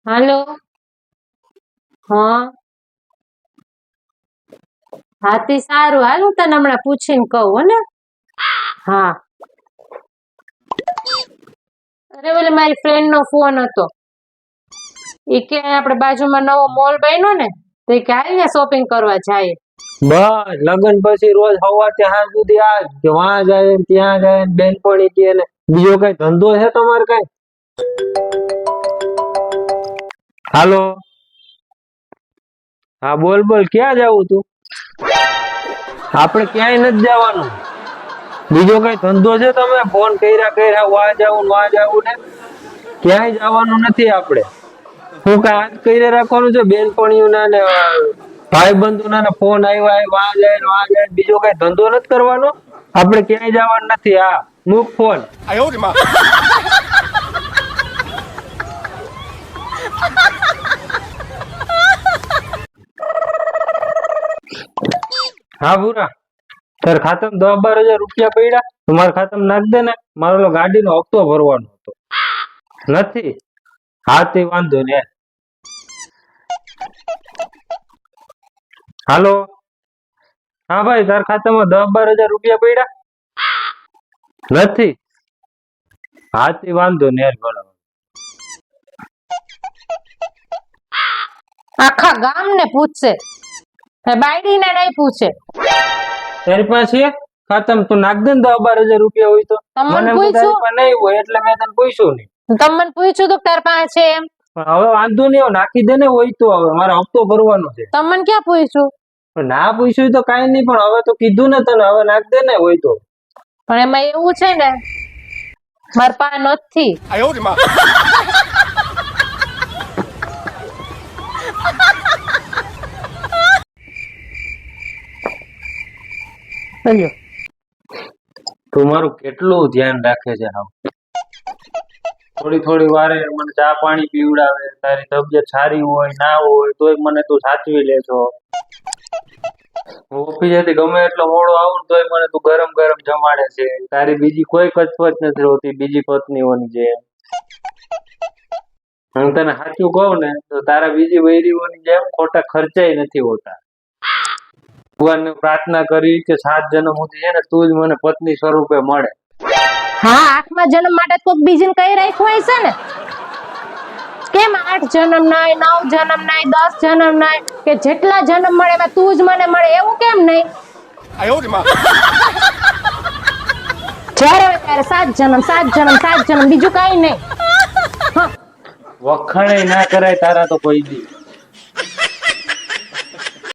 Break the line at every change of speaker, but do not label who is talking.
હાલો. હા હાથી સારું, હાલ હું તને હમણાં પૂછીને કહું હો ને. હા. અરે ઓલે મારી ફ્રેન્ડ નો ફોન હતો, એ કે આપણે બાજુમાં નવો મોલ બન્યો ને, તો એ કે હાલ ને શોપિંગ કરવા જાય.
બસ લગન પછી રોજ સવારથી સાંજ સુધી આ કે વાં જાય ને ત્યાં જાય ને બેનપણી કે ને બીજો કઈ ધંધો છે તમારે કઈ? હાલો. હા બોલ બોલ, ક્યાં જાવું તું? આપણે ક્યાંય નથી જવાનું. બીજો કઈ ધંધો છે? તમે ફોન કર્યા વાં જાવું ને ક્યાંય જવાનું નથી આપણે. હું કઈ આજ કરી રાખવાનું છે? બેનપણીઓના ને ભાઈબંધોના ને ફોન આવ્યા વાં જાય બીજો કઈ ધંધો નથી કરવાનો. આપણે ક્યાંય જવાનું નથી. હા મૂક ફોન. હા ભૂરા, તાર ખાતામાં 10-12 હજાર રૂપિયા પડ્યા, તમારા ખાતામાં નાખ દે ને. મારો ગાડીનો હપ્તો ભરવાનો હતો. નથી? હા તે વાંધો ને. હાલો. હા ભાઈ, તાર ખાતામાં 10-12 હજાર રૂપિયા પડ્યા નથી? હા તે વાંધો ને.
આખા ગામ ને પૂછશે, બાયડી ને નહીં પૂછે.
તારી પાસે ખાતામાં તું નાખ દે ને 10-12 હજાર રૂપિયા હોય તો.
તમને
મને
પૂછ્યું?
તારી પાસે નહીં હોય એટલે મેં તને પૂછ્યું નહીં.
તમને પૂછ્યું તો તાર પાસે એમ.
પણ હવે વાંધો નહીં, હવે નાખી દે ને. હોય તો હવે મારે હપ્તો ભરવાનો છે.
તમને ક્યાં પૂછ્યું?
પણ ના પૂછ્યું તો કાંઈ નહીં, પણ હવે તો કીધું ને તને, હવે નાખ દે ને હોય તો.
પણ એમાં એવું છે ને, મારા પા નથી.
તું મારું કેટલું ધ્યાન રાખે છે. હાવ થોડી વારે મને ચા પાણી પીવડાવે. તારી તબિયત સારી હોય ના હોય તોય મને તું સાચવી લે છો. હું ઓફિસેથી ગમે એટલો મોડો આવું ને તોય મને તું ગરમ જમાડે છે. તારી બીજી કોઈ કચપચ નથી હોતી બીજી પત્નીઓની જેમ. હું તને સાચું કહું ને તો તારા બીજી વૈરીઓની જેમ ખોટા ખર્ચાય નથી હોતા. ભગવાનને પ્રાર્થના કરી કે 7 જન્મ સુધી છે ને તું જ મને પત્ની સ્વરૂપે મળે.
હા, 8મા જન્મ માટે કોક બીજીને કઈ રાખ્યું હોય છે ને. કેમ 8 જન્મ નહીં, 9 જન્મ નહીં, 10 જન્મ નહીં, કે જેટલા જન્મ મળે એમાં તું જ મને મળે એવું કેમ નહીં? જ્યારે હોય ત્યારે 7 જન્મ બીજું કઈ નહીં.
વખાણે ના કરાય તારા તો કોઈ દી.